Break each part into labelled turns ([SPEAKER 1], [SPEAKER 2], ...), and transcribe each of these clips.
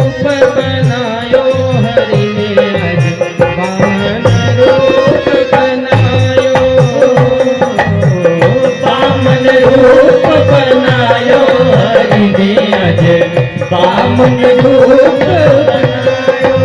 [SPEAKER 1] रूप बनायो हरि ने आज बामन रूप बनायो।
[SPEAKER 2] बामन रूप बनायो हरि ने आज बामन रूप बनायो।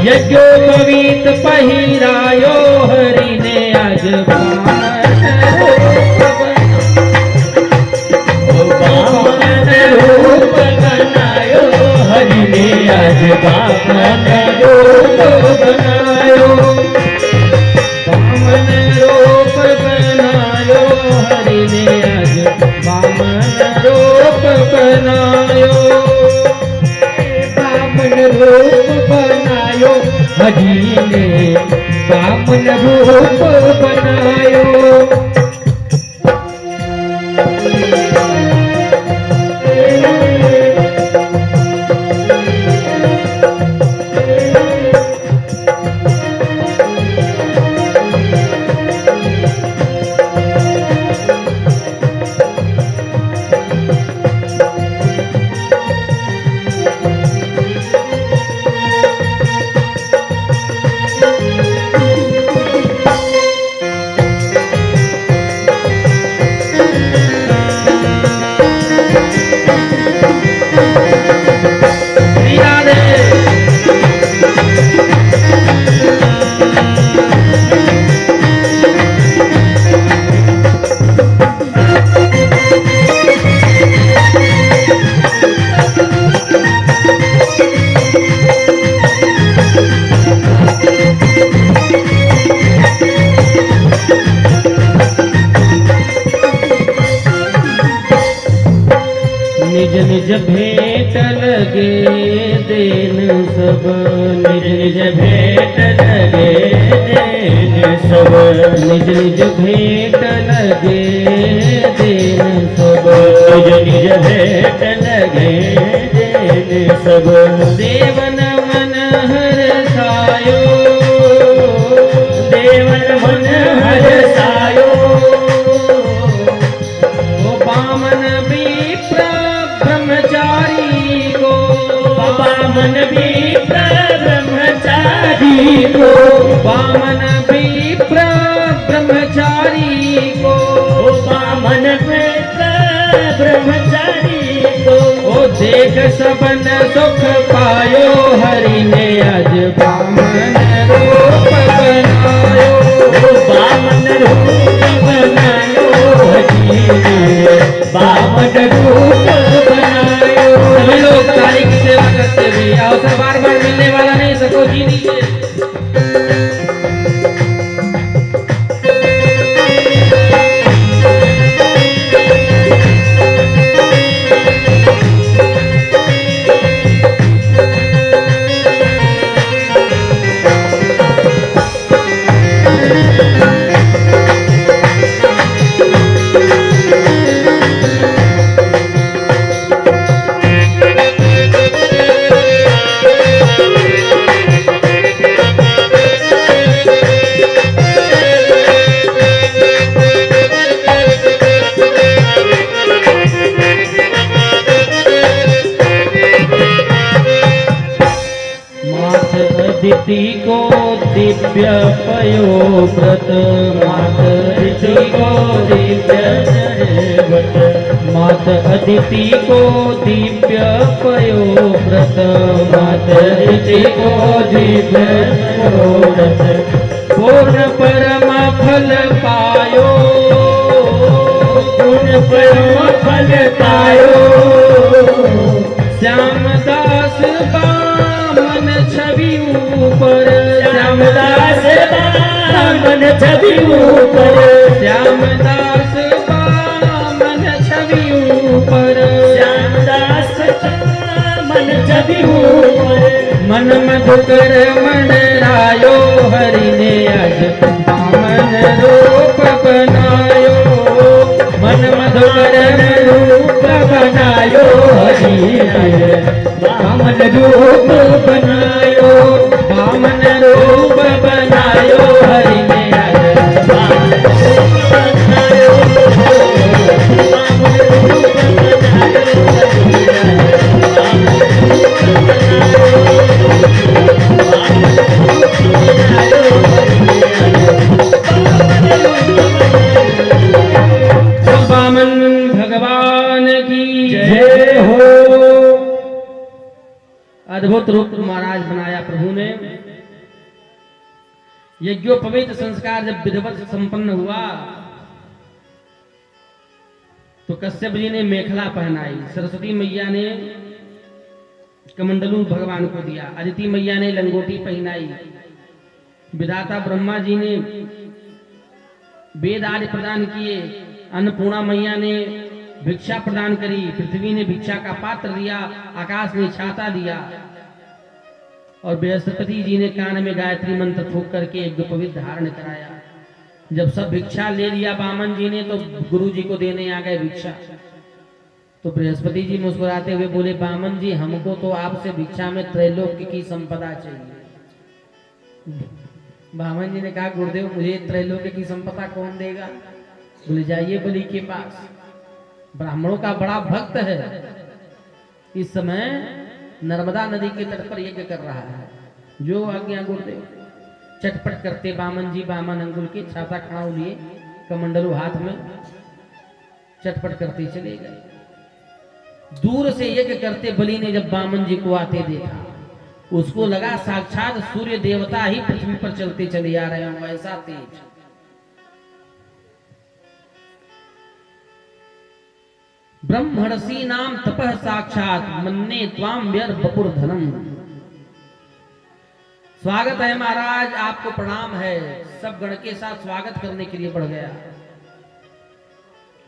[SPEAKER 1] यज्ञोपवीत पहिरायो हरि ने आज
[SPEAKER 2] बामन रूप बनायो हरि ने आज बामन रूप बनायो।
[SPEAKER 1] बामन रूप बनायो हरि ने आज बामन रूप बनायो।
[SPEAKER 2] बामन रूप बनायो हरि ने बामन रूप बनायो।
[SPEAKER 1] निज निज भेंट लगे देन सब, निज निज भेंट लगे देन सब, निज निज भेंट लगे देन सब, निज निज भेंट लगे देन सब। देवन मन हर्षायो, देवन मन हर्षायो, बामन विप्र ब्रह्मचारी को,
[SPEAKER 2] बामन विप्र ब्रह्मचारी को,
[SPEAKER 1] बामन विप्र ब्रह्मचारी को,
[SPEAKER 2] बामन विप्र ब्रह्मचारी को।
[SPEAKER 1] ओ देख सबन सुख पायो हरि ने आज बामन रूप बनायो,
[SPEAKER 2] बामन रूप बनायो हरि ने बामन रूप बनायो।
[SPEAKER 1] सभी लोग ताली की सेवा करते हुए अवसर बार बार मिलने वाला नहीं, सको जी लीजिए। मात अदिति को दिव्य पयोव्रत मात अदिति को दिव्य व्रत मात अदिति को दिव्य पयोव्रत मात अदिति को दिव्य पयोव्रत पूर्ण परम फल पायो
[SPEAKER 2] पूर्ण परम फल पायो
[SPEAKER 1] श्यामदास बामन छवि ऊपर
[SPEAKER 2] श्यामदास बामन छवि ऊपर
[SPEAKER 1] श्यामदास बामन छवि ऊपर
[SPEAKER 2] श्यामदास बामन छवि ऊपर
[SPEAKER 1] मन मधुकर मंडरायो हरि ने आज बामन रूप बनायो मन मधुकर रूप बनायो हरि ने बामन रूप बनायो बामन रूप बनायो हरि ने आज बामन रूप बनायो बामन रूप बामन भगवान की जय हो। अद्भुत रूप महाराज बनाया प्रभु ने। यज्ञोपवीत संस्कार जब विधिवत संपन्न हुआ तो कश्यप जी ने मेखला पहनाई, सरस्वती मैया ने कमंडलू भगवान को दिया, अदिति मैया ने लंगोटी पहनाई, विधाता ब्रह्मा जी ने वेद आदि प्रदान किए, अन्नपूर्णा मैया ने भिक्षा प्रदान करी, पृथ्वी ने भिक्षा का पात्र दिया, आकाश ने छाता दिया और बृहस्पति जी ने कान में गायत्री मंत्र फूंक करके यज्ञोपवीत धारण कराया। जब सब भिक्षा ले लिया बामन जी ने तो गुरु जी को देने आ गए भिक्षा। तो बृहस्पति जी मुस्कुराते हुए बोले, बामन जी हमको तो आपसे भिक्षा में त्रैलोक्य की संपदा चाहिए। बामन जी ने कहा, गुरुदेव मुझे त्रैलोक्य की संपदा कौन देगा? बोले जाइए बलि के पास, ब्राह्मणों का बड़ा भक्त है, इस समय नर्मदा नदी के तट पर यज्ञ कर रहा है, जो आज्ञा गुरुदेव। चटपट करते बामन जी बामन अंगुल के छाता खड़ा लिए, कमंडलू हाथ में, चटपट करते चले गए। दूर से यज्ञ करते बलि ने जब बामन जी को आते देखा, उसको लगा साक्षात सूर्य देवता ही पृथ्वी पर चलते चले आ रहे हों, ऐसा तेज। ब्रह्मर्षि नाम तपः साक्षात मन्ने त्वाम व्यर बपुर धनम। स्वागत है महाराज, आपको प्रणाम है। सब गण के साथ स्वागत करने के लिए बढ़ गया।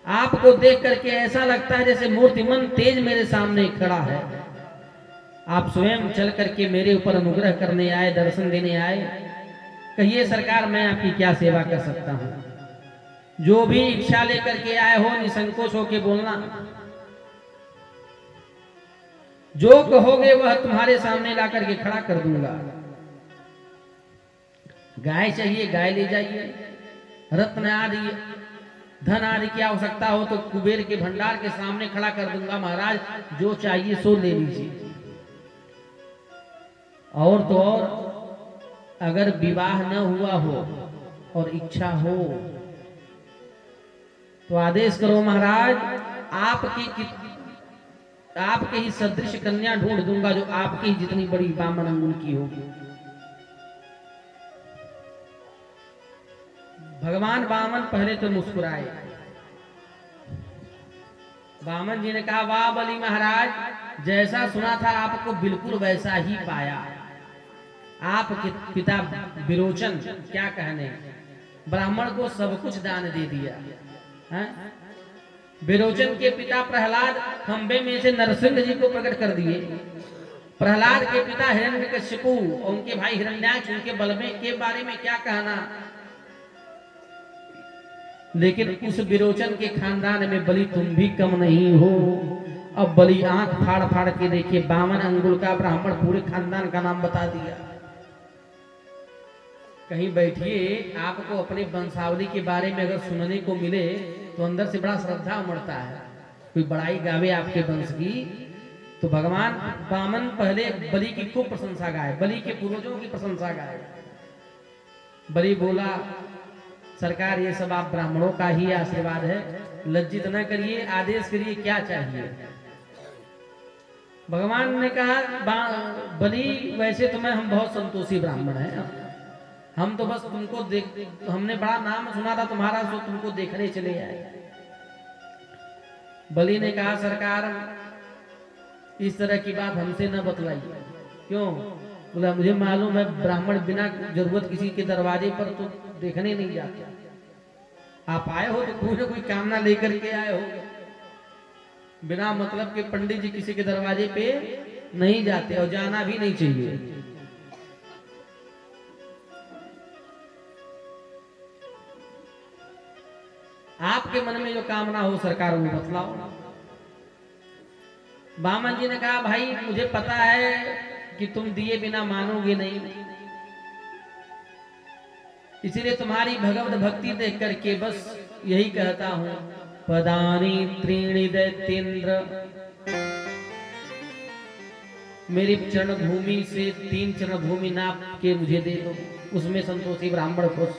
[SPEAKER 1] आपको देख करके ऐसा लगता है जैसे मूर्तिमंत तेज मेरे सामने खड़ा है। आप स्वयं चल करके मेरे ऊपर अनुग्रह करने आए, दर्शन देने आए। कहिए सरकार मैं आपकी क्या सेवा कर सकता हूं? जो भी इच्छा लेकर के आए हो निसंकोच होके बोलना, जो कहोगे वह तुम्हारे सामने ला करके खड़ा कर दूंगा। गाय चाहिए गाय ले जाइए, रत्न आदि धन आदि की आवश्यकता हो तो कुबेर के भंडार के सामने खड़ा कर दूंगा महाराज, जो चाहिए सो ले लीजिए। और तो और अगर विवाह न हुआ हो और इच्छा हो तो आदेश करो महाराज, आपके ही सदृश कन्या ढूंढ दूंगा जो आपकी ही जितनी बड़ी बामन अंगुल की होगी। भगवान बामन पहले तो मुस्कुराए। बामन जी ने कहा, वाह बलि महाराज, जैसा सुना था आपको बिल्कुल वैसा ही पाया। आपके पिता विरोचन क्या कहने, ब्राह्मण को सब कुछ दान दे दिया है? विरोचन के पिता प्रहलाद खंबे में से नरसिंह जी को प्रकट कर दिए। प्रहलाद के पिता हिरण्यकशिपु और उनके भाई हिरण्याक्ष, उनके बल में के बारे में क्या कहना। लेकिन उस विरोचन के खानदान में बलि तुम भी कम नहीं हो। अब बलि आंख फाड़ फाड़ के देखिए, बामन अंगुल का ब्राह्मण पूरे खानदान का नाम बता दिया। कहीं बैठिए, आपको अपने वंशावली के बारे में अगर सुनने को मिले तो अंदर से बड़ा श्रद्धा उमड़ता है। कोई बड़ाई गावे आपके वंश की तो भगवान वामन पहले बलि की खूब प्रशंसा गाए, बलि के पूर्वजों की प्रशंसा गाए। बलि बोला, सरकार ये सब आप ब्राह्मणों का ही आशीर्वाद है, लज्जित न करिए, आदेश करिए क्या चाहिए। भगवान ने कहा, बलि वैसे तुम्हें हम बहुत संतोषी ब्राह्मण हैं, हम तो बस तुमको हमने बड़ा नाम सुना था तुम्हारा, सो तुमको देखने चले आए। बलि ने कहा, सरकार इस तरह की बात हमसे न बतलाइए। क्यों? बोला, मुझे मालूम है ब्राह्मण बिना जरूरत किसी के दरवाजे पर तो देखने नहीं जाते, आप आए हो तो कोई ना कोई कामना लेकर के आए हो, बिना मतलब के पंडित जी किसी के दरवाजे पे नहीं जाते और जाना भी नहीं चाहिए। आपके मन में जो कामना हो सरकार वो बतलाओ। वामन जी ने कहा, भाई मुझे पता है कि तुम दिए बिना मानोगे नहीं, इसीलिए तुम्हारी भगवत भक्ति देख करके बस यही कहता हूं, पदानी त्रीणि दैत्येंद्र, मेरी चरण भूमि से 3 चरण भूमि नाप के मुझे दे दो, उसमें संतोषी ब्राह्मण खुश।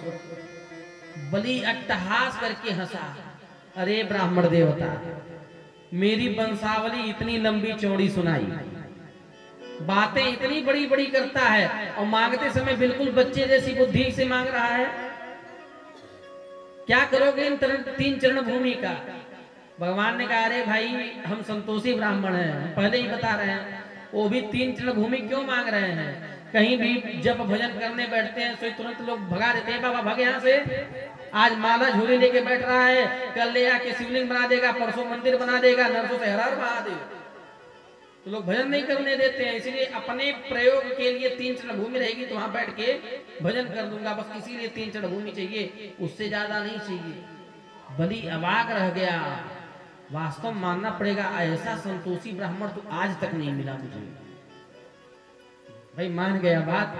[SPEAKER 1] बलि अट्टहास करके हंसा, अरे ब्राह्मण देवता, मेरी वंशावली इतनी लंबी चौड़ी सुनाई, बातें इतनी बड़ी बड़ी करता है और मांगते समय बिल्कुल बच्चे जैसी बुद्धि से मांग रहा है, क्या करोगे इन 3 चरण भूमि का। भगवान ने कहा, अरे भाई हम संतोषी ब्राह्मण हैं, पहले ही बता रहे हैं, वो भी 3 चरण भूमि क्यों मांग रहे हैं। कहीं भी जब भजन करने बैठते हैं तो तुरंत लोग भगा देते हैं, बाबा भाग यहाँ से, आज माला झोली लेके बैठ रहा है, कल ले आके शिवलिंग बना देगा, परसों मंदिर बना देगा, नरसों से हर हर महादेव, तो लोग भजन नहीं करने देते हैं। इसीलिए अपने प्रयोग के लिए 3 चरण भूमि रहेगी तो वहां बैठ के भजन कर दूंगा, बस इसीलिए 3 चरण भूमि चाहिए, उससे ज्यादा नहीं चाहिए। बलि अवाक रह गया, वास्तव मानना पड़ेगा ऐसा संतोषी ब्राह्मण तो आज तक नहीं मिला मुझे। भाई मान गया बात,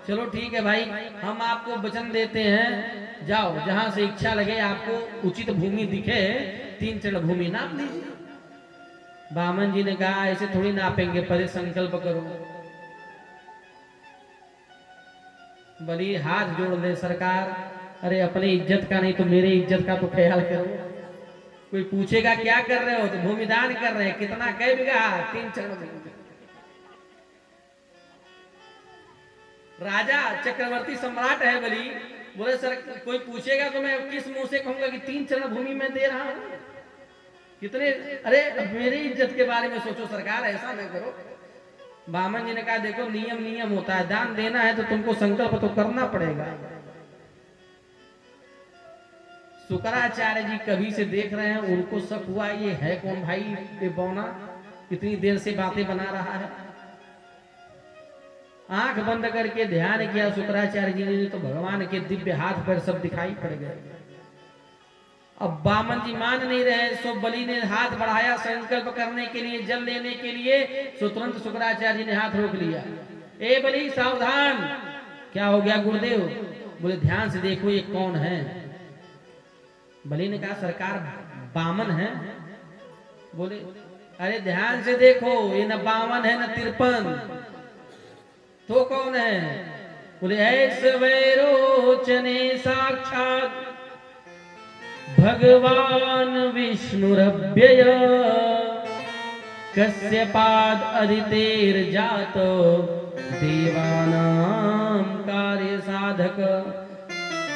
[SPEAKER 1] चलो ठीक है भाई, हम आपको वचन देते हैं, जाओ जहां से इच्छा लगे, आपको उचित भूमि दिखे 3 चरण भूमि नाप लीजिए। वामन जी ने कहा, ऐसे थोड़ी नापेंगे, पहले संकल्प करो। बलि हाथ जोड़ ले, सरकार अरे अपनी इज्जत का नहीं तो मेरी इज्जत का तो ख्याल करो, कोई पूछेगा क्या कर रहे हो तो भूमि दान कर रहे हैं, कितना कै बीघा, 3 चरण। राजा चक्रवर्ती सम्राट है बलि, बोले सर कोई पूछेगा तो मैं किस मुंह से कहूंगा कि 3 चरण भूमि में दे रहा हूं, कितने, अरे मेरी इज्जत के बारे में सोचो सरकार, ऐसा न करो। वामन जी ने कहा, देखो नियम नियम होता है, दान देना है तो तुमको संकल्प तो करना पड़ेगा। शुक्राचार्य जी कभी से देख रहे हैं, उनको शक हुआ ये है कौन भाई, ये बौना इतनी देर से बातें बना रहा है। आंख बंद करके ध्यान किया शुक्राचार्य जी ने, तो भगवान के दिव्य हाथ पर सब दिखाई पड़ गए। अब वामन जी मान नहीं रहे, सो बलि ने हाथ बढ़ाया संकल्प करने के लिए, जल लेने के लिए, सो तुरंत शुक्राचार्य जी ने हाथ रोक लिया। ए बलि सावधान, क्या हो गया गुरुदेव? बोले ध्यान से देखो ये कौन है। बलि ने कहा, सरकार वामन है। बोले अरे ध्यान से देखो, ये न वामन है न 53, तो कौन है? बोले ऐसे वैरोचने साक्षात भगवान विष्णुरव्यय, कश्यपाद अदितेर जातो देवानां कार्य साधक।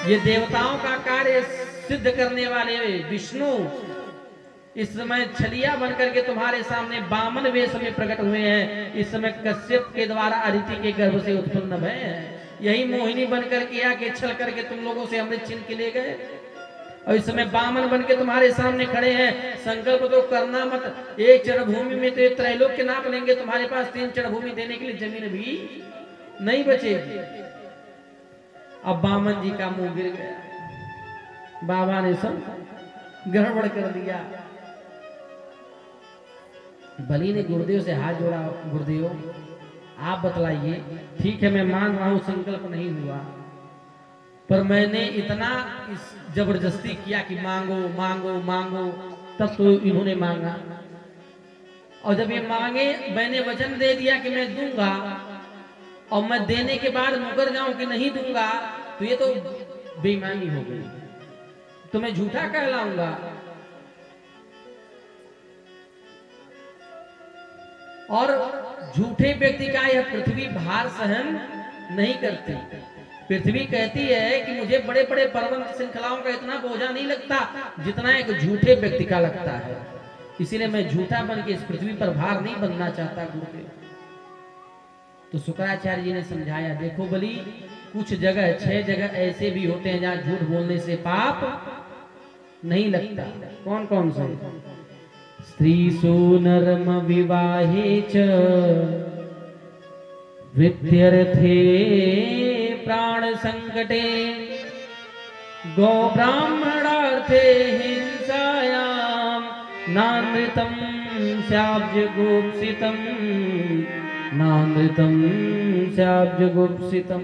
[SPEAKER 1] ये देवताओं का कार्य सिद्ध करने वाले विष्णु इस समय छलिया बनकर के तुम्हारे सामने वामन वेश में प्रकट हुए हैं। इस समय कश्यप के द्वारा अदिति के गर्भ से उत्पन्न भय है। यही मोहिनी बनकर के आके छल करके तुम लोगों से अमृत छीन के ले गए, और इस समय वामन बन के तुम्हारे सामने खड़े हैं। संकल्प तो करना मत, 1 चरण भूमि में तो त्रैलोक के नाप लेंगे, तुम्हारे पास 3 चरण भूमि देने के लिए जमीन भी नहीं बचेगी। अब वामन जी का मुंह गिर गया, बाबा ने सब गड़बड़ कर दिया। बलि ने गुरुदेव से हाथ जोड़ा, गुरुदेव आप बतलाइए, ठीक है मैं मान रहा हूं संकल्प नहीं हुआ, पर मैंने इतना इस जबरदस्ती किया कि मांगो मांगो मांगो, तब तो इन्होंने मांगा। और जब ये मांगे, मैंने वचन दे दिया कि मैं दूंगा और मैं देने के बाद मुकर जाऊं कि नहीं दूंगा, तो ये तो बेईमानी हो गई, तो मैं झूठा कहलाऊंगा। और झूठे व्यक्ति का यह पृथ्वी भार सहन नहीं करती। पृथ्वी कहती है कि मुझे बड़े बड़े पर्वत श्रृंखलाओं का इतना बोझा नहीं लगता जितना एक झूठे व्यक्ति का लगता है। इसीलिए मैं झूठा बन के इस पृथ्वी पर भार नहीं बनना चाहता गुरुदेव। तो शुक्राचार्य जी ने समझाया, देखो बलि, कुछ जगह 6 जगह ऐसे भी होते हैं जहां झूठ बोलने से पाप नहीं लगता। कौन कौन से? स्त्रीषु नर्म विवाहे च विद्यर्थे प्राण संकटे गो ब्राह्मणार्थे हिंसायाम नानृतं स्याब्जगुप्सितं नानृतं स्याब्जगुप्सितं।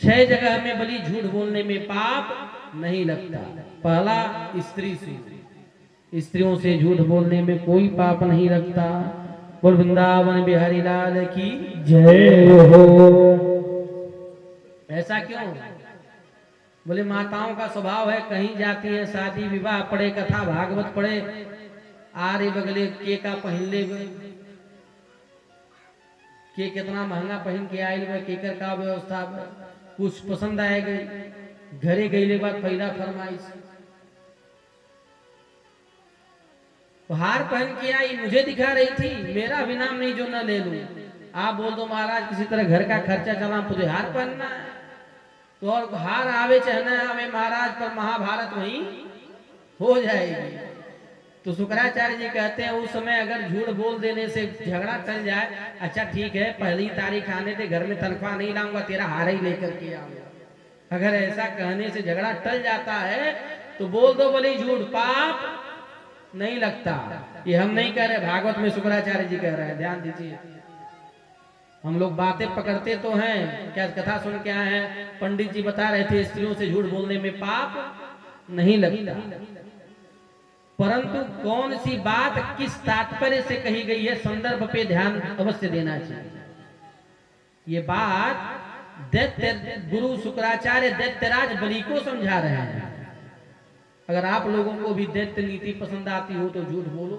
[SPEAKER 1] 6 जगह में बलि झूठ बोलने में पाप नहीं लगता। पहला, स्त्री से, स्त्रियों से झूठ बोलने में कोई पाप नहीं लगता। बोल वृंदावन बिहारी लाल की
[SPEAKER 2] जय हो।
[SPEAKER 1] ऐसा क्यों? बोले माताओं का स्वभाव है, कहीं जाती है, शादी विवाह पड़े, कथा भागवत पड़े, आरे बगले के का पहन ले, के कितना महंगा पहन के आये, केकर का व्यवस्था, कुछ पसंद आएगी, घरे गईले बाद पहला फरमाइश, हार पहन के आई, मुझे दिखा रही थी, मेरा भी नाम नहीं जो न ले लूं। आप बोल दो महाराज किसी तरह घर का खर्चा चला, मुझे हार पहनना है, तो और हार आवे चाहे न आवे महाराज, पर महाभारत वहीं हो जाएगी। तो शुक्राचार्य जी कहते हैं, उस समय अगर झूठ बोल देने से झगड़ा चल जाए, अच्छा ठीक है पहली तारीख आने दे, घर में तनख्वाह नहीं लाऊंगा, तेरा हार ही लेकर के आऊंगा, अगर ऐसा कहने से झगड़ा टल जाता है तो बोल दो बोले झूठ, पाप नहीं लगता। ये हम नहीं कह रहे, भागवत में शुक्राचार्य जी कह रहे हैं, ध्यान दीजिए। हम लोग बातें पकड़ते तो हैं, क्या कथा सुन के आए हैं, पंडित जी बता रहे थे स्त्रियों से झूठ बोलने में पाप नहीं लगता, परंतु कौन सी बात किस तात्पर्य से कही गई है, संदर्भ पे ध्यान अवश्य देना चाहिए। ये बात दैत्य गुरु शुक्राचार्य दैत्यराज बलि को समझा रहे हैं। अगर आप लोगों को भी दैत्य नीति पसंद आती हो तो झूठ बोलो,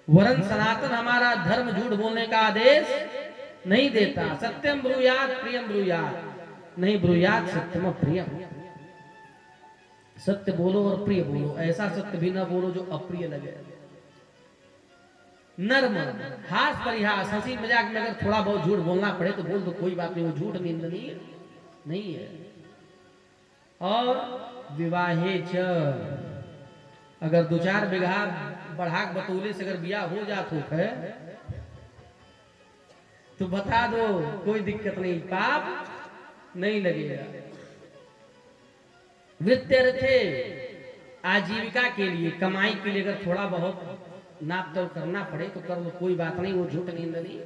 [SPEAKER 1] वरन सनातन हमारा धर्म झूठ बोलने का आदेश नहीं देता। सत्यम ब्रूयात प्रियम ब्रूयात, नहीं ब्रूयात सत्यम प्रियम। सत्य बोलो और प्रिय बोलो, ऐसा सत्य भी ना बोलो जो अप्रिय लगे। नर्म, हास परिहास, हंसी मजाक में अगर थोड़ा बहुत झूठ बोलना पड़े तो बोल दो, कोई बात नहीं, वो झूठ निंदनीय नहीं है। और विवाहे च, अगर 2-4 बीघा बढ़ाक बतौले से अगर बिया हो जात हो है तो बता दो, कोई दिक्कत नहीं, पाप नहीं लगेगा। वृत्त्यर्थे, आजीविका के लिए, कमाई के लिए अगर थोड़ा बहुत नाप तोल करना पड़े तो कर लो, कोई बात नहीं, वो झूठ निंदनीय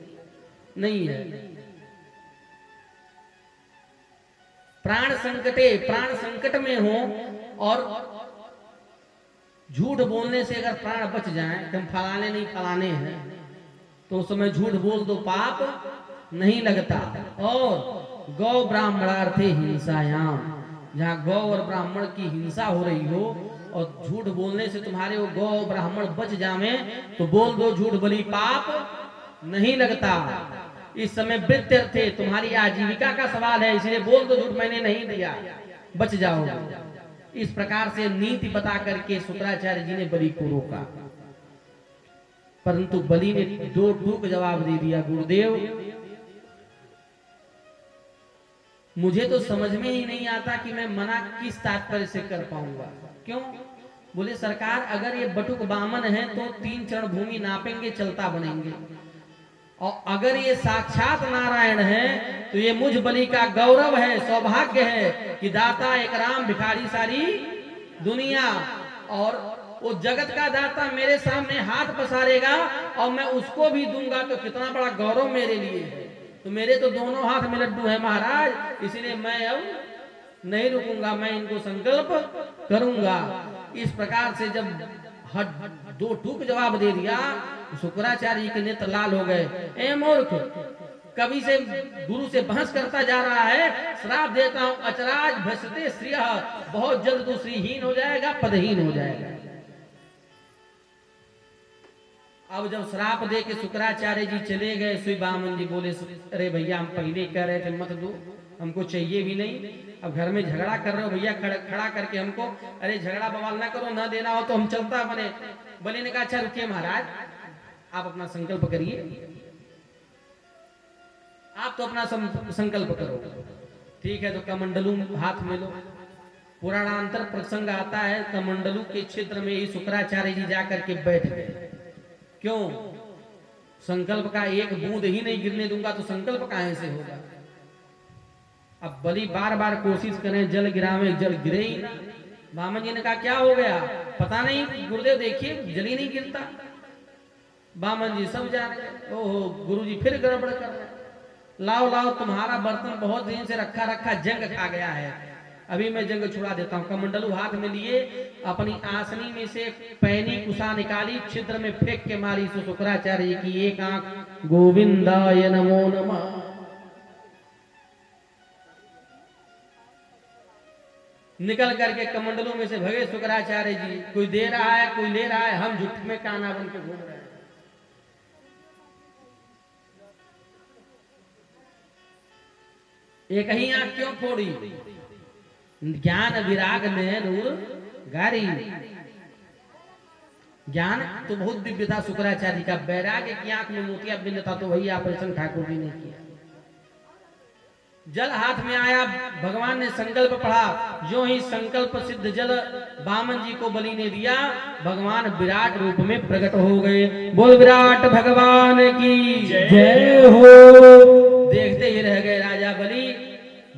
[SPEAKER 1] नहीं है। प्राण संकटे, प्राण संकट में हो और झूठ बोलने से अगर प्राण बच जाए, तुम फलाने नहीं फलाने हैं, तो उस समय झूठ बोल दो, पाप नहीं लगता। और गौ ब्राह्मणार्थे हिंसायाम, जहाँ गौ और ब्राह्मण की हिंसा हो रही हो और झूठ बोलने से तुम्हारे वो गौ ब्राह्मण बच जावे तो बोल दो झूठ, बलि पाप नहीं लगता। इस समय वृत्त्यर्थे, तुम्हारी आजीविका का सवाल है, इसलिए बोल दो झूठ, मैंने नहीं दिया, बच जाओगे। इस प्रकार से नीति बता करके शुक्राचार्य जी ने बलि को रोका, परंतु बलि ने 2 टूक जवाब दे दिया, गुरुदेव मुझे तो समझ में ही नहीं आता कि मैं मना किस तात्पर्य से कर पाऊंगा। क्यों? बोले सरकार, अगर ये बटुक बामन है तो 3 चरण भूमि नापेंगे, चलता बनेंगे, और अगर ये साक्षात नारायण है तो ये मुझ बलि का गौरव है, सौभाग्य है कि दाता एक राम, भिखारी सारी दुनिया, और वो जगत का दाता मेरे सामने हाथ पसारेगा और मैं उसको भी दूंगा, तो कितना बड़ा गौरव मेरे लिए है। तो मेरे तो दोनों हाथ में लड्डू है महाराज, इसलिए मैं अब नहीं रुकूंगा, मैं इनको संकल्प करूंगा। इस प्रकार से जब हट दो टूक जवाब दे दिया, शुक्राचार्य जी के नेत्र लाल हो गए। ए मूर्ख, कभी से गुरु से बहस करता जा रहा है, श्राप देता हूं अचराज भसते श्रिय, बहुत जल्द तू श्रीहीन हो जाएगा, पदहीन हो जाएगा। अब जब श्राप दे के शुक्राचार्य जी चले गए, श्री बामन जी बोले, अरे भैया हम पहले कह रहे थे मत दो, हमको चाहिए भी नहीं, अब घर में झगड़ा कर रहे हो भैया, खड़ा करके हमको, अरे झगड़ा बवाल ना करो, ना देना हो तो हम चलता बने। बलि ने कहा अच्छा रुकिए महाराज, आप अपना संकल्प करिए, आप तो अपना संकल्प करो। ठीक है, तो कमंडलू हाथ में लो। पुराणांतर प्रसंग आता है, कमंडलू के क्षेत्र में ही शुक्राचार्य जी जाकर के बैठ गए। क्यों? संकल्प का एक बूंद ही नहीं गिरने दूंगा तो संकल्प कहां से होगा। अब बलि बार बार कोशिश करें, जल गिरावे, जल गिरे ही ना। बामन जी ने कहा क्या हो गया, पता नहीं गुरुदेव, देखिए जल ही नहीं गिरता। बामन जी सब जा रहे, ओहो गुरु जी फिर गड़बड़ कर रहे, लाओ लाओ तुम्हारा बर्तन बहुत दिन से रखा रखा जंग खा गया है, अभी मैं जंग छुड़ा देता हूँ। कमंडलू हाथ में लिए, अपनी आसनी में से पैनी कुशा निकाली, छिद्र में फेंक के मारी। शुक्राचार्य की एक आंख, गोविंदाय नमो नमः। निकल करके कमंडलू में से भगे शुक्राचार्य जी। कोई दे रहा है, कोई ले रहा है, हम झुट में काना बन के घूम रहे हैं। एक ही आंख क्यों फोड़ी? ज्ञान विराग में नूर गारी। ज्ञान तो बहुत दिव्य था शुक्राचार्य का, वैराग्य की आंख में मोतिया बिंद था, तो वही ऑपरेशन ठाकुर जी ने किया। जल हाथ में आया, भगवान ने संकल्प पढ़ा, जो ही संकल्प सिद्ध जल बामन जी को बलि ने दिया, भगवान विराट रूप में प्रकट हो गए। बोल विराट भगवान की जय हो। देखते ही रह गए राजा बलि।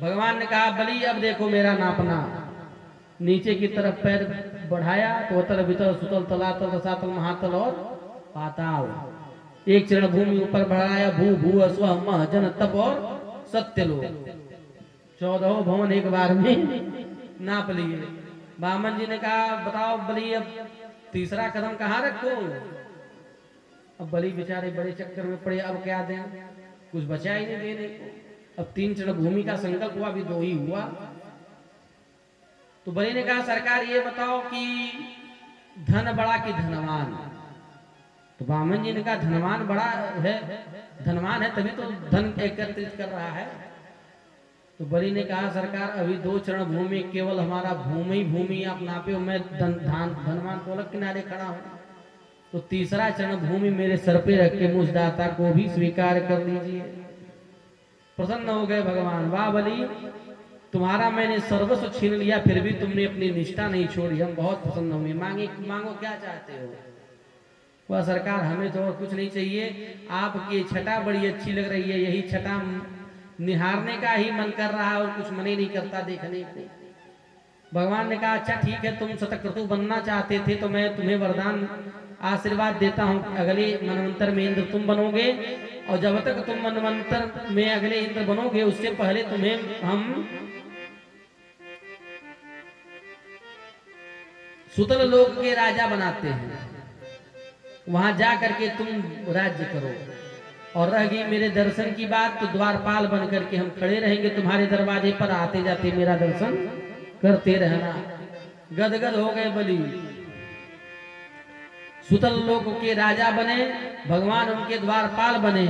[SPEAKER 1] भगवान ने कहा बलि अब देखो मेरा नापना। नीचे की तरफ पैर बढ़ाया तो अतल वितल सुतल तलातल रसातल महातल और पाताल। एक चरण भूमि ऊपर बढ़ाया, भू भू स्व मह जन तप और सत्य लोग। 14 भवन एक बार में नाप लिए। बामन जी ने कहा बताओ बलि अब तीसरा कदम कहाँ रखो। अब बलि बेचारे बड़े चक्कर में पड़े, अब क्या दें, कुछ बचा ही नहीं देने को। अब 3 चरण भूमि का संकल्प हुआ, अभी 2 ही हुआ। तो बलि ने कहा सरकार ये बताओ कि धन बड़ा कि धनवान। तो बामन जी ने कहा धनवान बड़ा है, धनवान है तभी तो धन एकत्रित कर रहा है। तो बलि ने कहा सरकार अभी 2 चरण भूमि केवल हमारा भूमि आप नापे हो, मैं धनवान को अलग किनारे खड़ा हूं। तो तीसरा चरण भूमि मेरे सर पे रख के मुझ दाता को भी स्वीकार कर लीजिए। प्रसन्न हो गए भगवान। वाह बलि, तुम्हारा मैंने सर्वस्व छीन लिया फिर भी तुमने अपनी निष्ठा नहीं छोड़ी, हम बहुत प्रसन्न हुए। मांगो क्या चाहते हो। वह सरकार हमें तो और कुछ नहीं चाहिए, आपकी छटा बड़ी अच्छी लग रही है, यही छटा निहारने का ही मन कर रहा है और कुछ मन ही नहीं करता देखने को। भगवान ने कहा अच्छा ठीक है, तुम शतक्रतु बनना चाहते थे तो मैं तुम्हें वरदान आशीर्वाद देता हूं, अगले मनवंतर में इंद्र तुम बनोगे, और जब तक तुम मनवंतर में अगले इंद्र बनोगे उससे पहले तुम्हें हम सुतल लोक के राजा बनाते हैं, वहां जा करके तुम राज्य करो। और रह गई मेरे दर्शन की बात, तो द्वारपाल बन करके हम खड़े रहेंगे तुम्हारे दरवाजे पर, आते जाते मेरा दर्शन करते रहना। गदगद हो गए बलि। सुतल लोक के राजा बने, भगवान उनके द्वारपाल बने।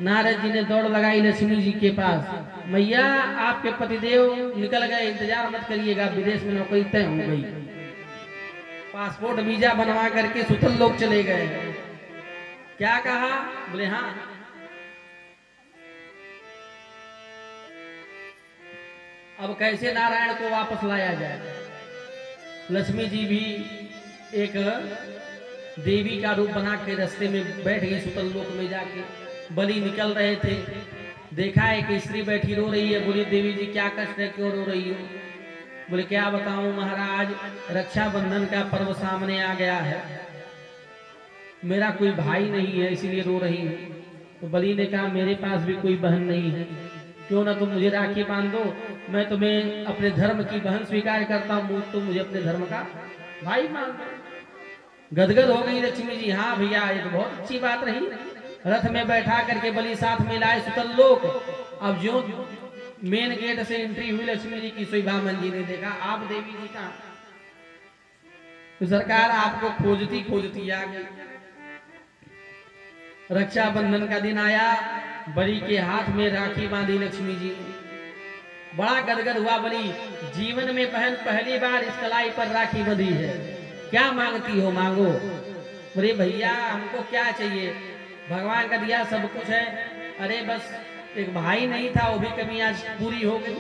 [SPEAKER 1] नारद जी ने दौड़ लगाई लक्ष्मी जी के पास, मैया आपके पतिदेव निकल गए, इंतजार मत करिएगा, विदेश में नौकरी तय हो गई। पासपोर्ट वीजा बनवा करके सुतल लोक चले गए। क्या कहा? बोले हाँ। अब कैसे नारायण को वापस लाया जाए। लक्ष्मी जी भी एक देवी का रूप बना के रास्ते में बैठ गई सुतल लोक में जाके। बलि निकल रहे थे, देखा है कि स्त्री बैठी रो रही है। बोली देवी जी क्या कष्ट है, क्यों रो रही हो? बोले क्या बताऊं महाराज, रक्षाबंधन का पर्व सामने आ गया है, मेरा कोई भाई नहीं है इसीलिए रो रही हूँ। तो बलि ने कहा मेरे पास भी कोई बहन नहीं है, क्यों ना तुम मुझे राखी बांध दो, मैं तुम्हें अपने धर्म की बहन स्वीकार करता हूँ, तुम मुझे अपने धर्म का भाई मान गदगद हो गई लक्ष्मी जी। हाँ भैया ये तो बहुत अच्छी बात रही। रथ में बैठा करके बलि साथ में लाए सुतल लोक। अब जो मेन गेट से एंट्री हुई लक्ष्मी जी की, सोई बामन जी ने देखा आप देवी जी कहाँ। तो सरकार आपको खोजती खोजती आ गई। रक्षाबंधन का दिन आया, बलि के हाथ में राखी बांधी लक्ष्मी जी ने। बड़ा गदगद हुआ बलि, जीवन में बहन पहली बार इस कलाई पर राखी बंधी है, क्या मांगती हो मांगो। बोले भैया हमको क्या चाहिए, भगवान का दिया सब कुछ है। अरे बस एक भाई नहीं था, वो भी कमी आज पूरी हो गई,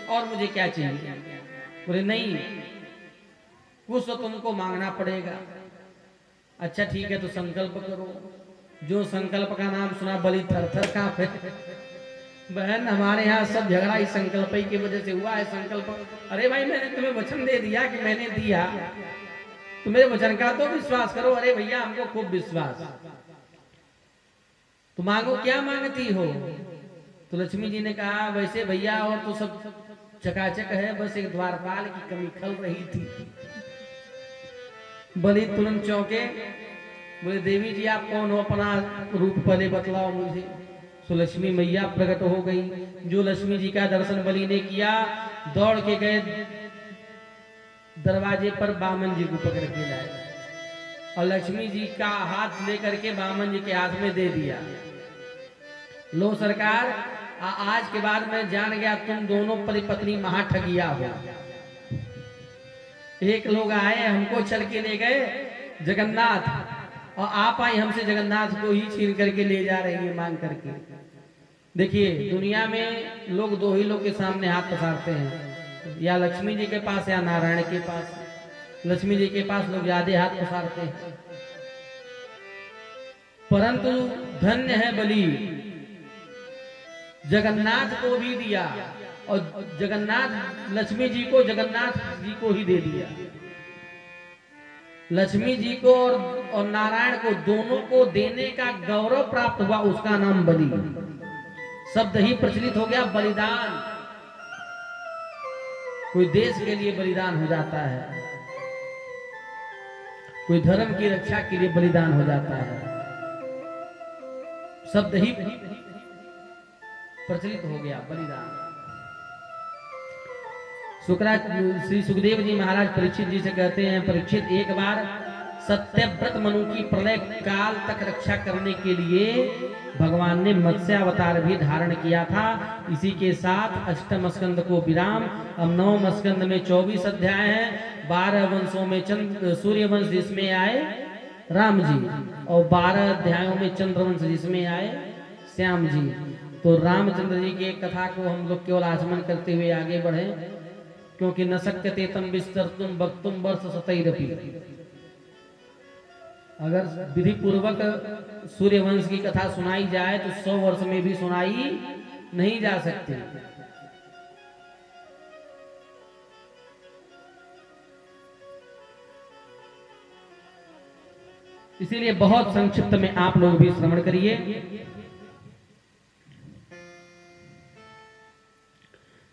[SPEAKER 1] और मुझे क्या चाहिए। बोले नहीं कुछ तो तुमको मांगना पड़ेगा। अच्छा ठीक है तो संकल्प करो। जो संकल्प का नाम सुना बलि थर थर कांपे। बहन हमारे यहाँ सब झगड़ा इस संकल्प की वजह से हुआ है। संकल्प, अरे भाई मैंने तुम्हें वचन दे दिया कि मैंने दिया, तो मेरे वचन का तो विश्वास करो। अरे भैया हमको खूब विश्वास। तो मांगो क्या मांगती हो। तो लक्ष्मी जी ने कहा वैसे भैया और तो सब चकाचक है, बस एक द्वारपाल की कमी खल रही थी। बलि तुरंत चौंके, बोले देवी जी आप कौन हो, अपना रूप पहले बतलाओ मुझे। तो लक्ष्मी मैया प्रकट हो गई। जो लक्ष्मी जी का दर्शन बलि ने किया, दौड़ के गए दरवाजे पर बामन जी को पकड़ के लाए, और लक्ष्मी जी का हाथ लेकर के बामन जी के हाथ में दे दिया। लो सरकार आज के बाद मैं जान गया तुम दोनों पति पत्नी महा ठगिया हो। एक लोग आए हमको चल के ले गए जगन्नाथ, और आप आई हमसे जगन्नाथ को ही छीन करके ले जा रही है मांग करके। देखिए दुनिया में लोग दो ही लोग के सामने हाथ पसारते हैं, या लक्ष्मी जी के पास या नारायण के पास। लक्ष्मी जी के पास लोग ज्यादा हाथ पसारते हैं, परंतु धन्य है बलि, जगन्नाथ को भी दिया, और जगन्नाथ लक्ष्मी जी को जगन्नाथ जी को ही दे दिया। लक्ष्मी जी को और नारायण को दोनों को देने का गौरव प्राप्त हुआ, उसका नाम बलि। शब्द ही प्रचलित हो गया बलिदान। कोई देश के लिए बलिदान हो जाता है, कोई धर्म की रक्षा के लिए बलिदान हो जाता है, शब्द ही प्रचलित हो गया बलिदान। श्री सुखदेव जी महाराज परीक्षित जी से कहते हैं, परीक्षित एक बार सत्यव्रत मनु की प्रलय काल तक रक्षा करने के लिए भगवान ने मत्स्य अवतार भी धारण किया था। इसी के साथ अष्टम स्कंद को विराम। अब नवम स्कंद में 24 अध्याय हैं। 12 वंशों में सूर्य वंश जिसमें आए राम जी, और 12 अध्यायों में चंद्रवंश जिसमें आए श्याम जी। तो रामचंद्र जी की एक कथा को हम लोग केवल आचमन करते हुए आगे बढ़े, क्योंकि न शक्यते तम विस्तर्तुम वक्तुम वर्ष शतैरपि। अगर विधि पूर्वक सूर्यवंश की कथा सुनाई जाए तो 100 वर्ष में भी सुनाई नहीं जा सकती। इसीलिए बहुत संक्षिप्त में आप लोग भी श्रवण करिए।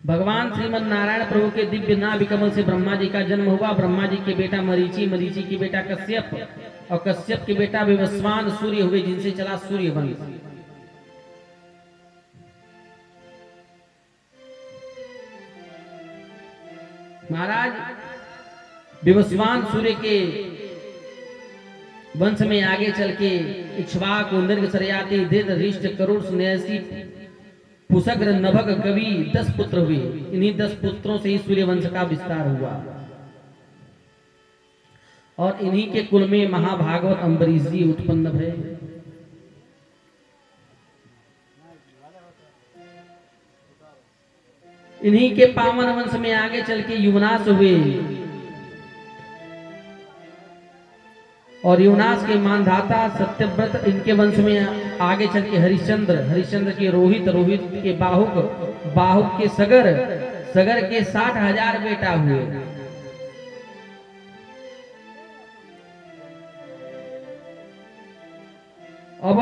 [SPEAKER 1] भगवान श्रीमद नारायण प्रभु के दिव्य नाभि कमल से ब्रह्मा जी का जन्म हुआ। ब्रह्मा जी के बेटा मरीचि, मरीचि के बेटा कश्यप, और कश्यप के बेटा विवस्वान सूर्य हुए, जिनसे चला सूर्य वंश। महाराज विवस्वान सूर्य के वंश में आगे चल के इक्ष्वाकु, नृग, सरयाति, धृत, हृष्ट, करुण, स्नेहसी, पुषग्र, नभग, कवि 10 पुत्र हुए। इन्हीं 10 पुत्रों से ही सूर्य वंश का विस्तार हुआ, और इन्हीं के कुल में महाभागवत अम्बरीश जी उत्पन्न भये। इन्हीं के पावन वंश में आगे चल के युवनाश हुए, और युवनाश के मानधाता सत्यव्रत, इनके वंश में आगे चल के हरिश्चंद्र, हरिश्चंद्र के रोहित, रोहित के बाहुक, बाहुक के सगर, सगर के 60,000 बेटा हुए। अब